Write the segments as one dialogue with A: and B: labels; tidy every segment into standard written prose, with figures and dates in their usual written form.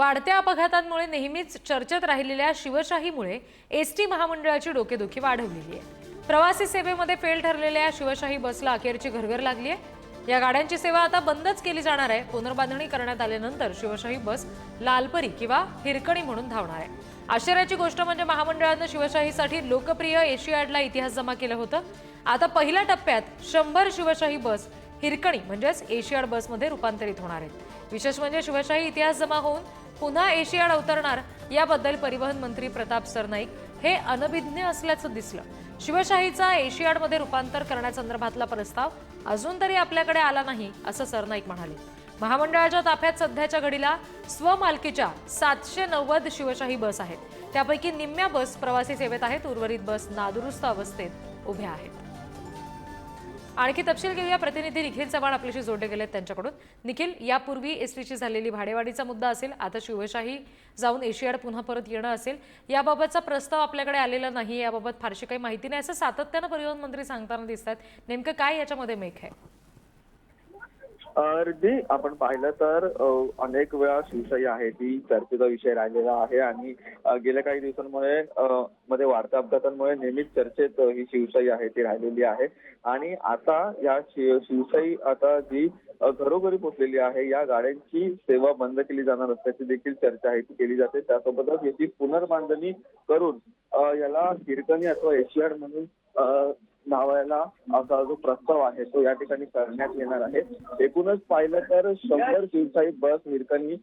A: वाढत्या अपघातांमुळे नेहमीच चर्चेत राहिलेल्या शिवशाहीमुळे एसटी महामंडळाची डोकेदुखी वाढवलेली आहे। प्रवासी सेवेमध्ये फेल ठरलेल्या शिवशाही बसला अखेरची घरघर लागली आहे। या गाड्यांची सेवा आता बंदच केली जाणार आहे। पुनर्बांधणी करण्यात आल्यानंतर शिवशाही बस लालपरी किंवा हिरकणी म्हणून धावणार आहे। आश्चर्याची गोष्ट म्हणजे महामंडळाने शिवशाहीसाठी लोकप्रिय एशियाडला इतिहास जमा केलं होतं। आता पहिल्या टप्प्यात 100 शिवशाही बस हिरकणी म्हणजेच एशियाड बसमध्ये रूपांतरित होणार आहेत। विशेष म्हणजे शिवशाही इतिहास जमा होऊन पुन्हा एशियाड अवतरणार याबद्दल परिवहन मंत्री प्रताप सरनाईक हे अनभिज्ञ असल्याचं दिसलं। शिवशाहीचा एशियाडमध्ये रूपांतर करण्यासंदर्भातला प्रस्ताव अजून तरी आपल्याकडे आला नाही असं सरनाईक म्हणाले। महामंडळाच्या ताफ्यात सध्याच्या घडीला स्वमालकीच्या 790 शिवशाही बस आहेत। त्यापैकी निम्म्या बस प्रवासी सेवेत आहेत, उर्वरित बस नादुरुस्त अवस्थेत उभ्या आहेत। आणखी तपशील घेऊया, प्रतिनिधी निखिल चव्हाण आपल्याशी जोडले गेलेत त्यांच्याकडून। निखिल, यापूर्वी एसटीची झालेली भाडेवाढीचा मुद्दा असेल, आता शिवशाही जाऊन एशियाड पुन्हा परत येणं असेल, याबाबतचा प्रस्ताव आपल्याकडे आलेला नाही, याबाबत फारशी काही माहिती नाही असं सातत्यानं परिवहन मंत्री सांगताना दिसतात। नेमकं काय याच्यामध्ये मेक आहे?
B: रिद्धी, आपण पाहिलं तर अनेक वेळा शिवशाही आहे ती चर्चेचा विषय राहिलेला आहे आणि गेल्या काही दिवसांमुळे मध्ये वाढत्या अपघातांमुळे नेहमीच चर्चेत ही शिवशाही आहे ती राहिलेली आहे। आणि आता या शिवशाही आता जी घरोघरी पोहोचलेली आहे, या गाड्यांची सेवा बंद केली जाणार असल्याची देखील चर्चा आहे ती केली जाते। त्यासोबतच याची पुनर्बांधणी करून याला हिरकणी अथवा एशियाड म्हणून नावायला असा जो प्रस्ताव आहे तो या ठिकाणी करण्यात येणार आहे। एकूणच पाहिलं तर 100 शिवशाही बस हिरकणी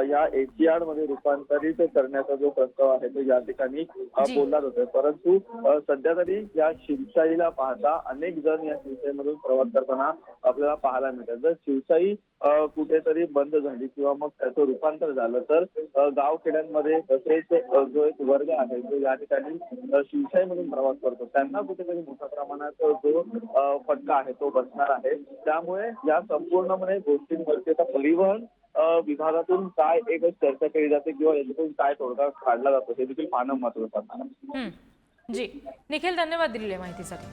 B: या एशियाड मध्ये रूपांतरित करण्याचा जो प्रस्ताव आहे तो या ठिकाणी बोलला जातोय। परंतु सध्या तरी या शिवशाहीला पाहता अनेक जण या शिवशाहीमधून प्रवास करताना आपल्याला पाहायला मिळतात। जर शिवशाही कुठेतरी बंद झाली किंवा मग त्याचं रूपांतर झालं तर गावखेड्यांमध्ये तसेच जो एक वर्ग आहे जो या ठिकाणी शिवशाहीमधून प्रवास करतो त्यांना कुठेतरी मोठ्या प्रमाणात जो फटका आहे तो बसणार आहे। त्यामुळे या संपूर्ण गोष्टींवरती आता परिवहन विभागातून काय एक चर्चा केली जाते किंवा याच्यातून काय तोडगा काढला जातो हे देखील पाहणं महत्त्वाचं आहे।
A: जी निखिल, धन्यवाद दिलेल्या माहितीसाठी।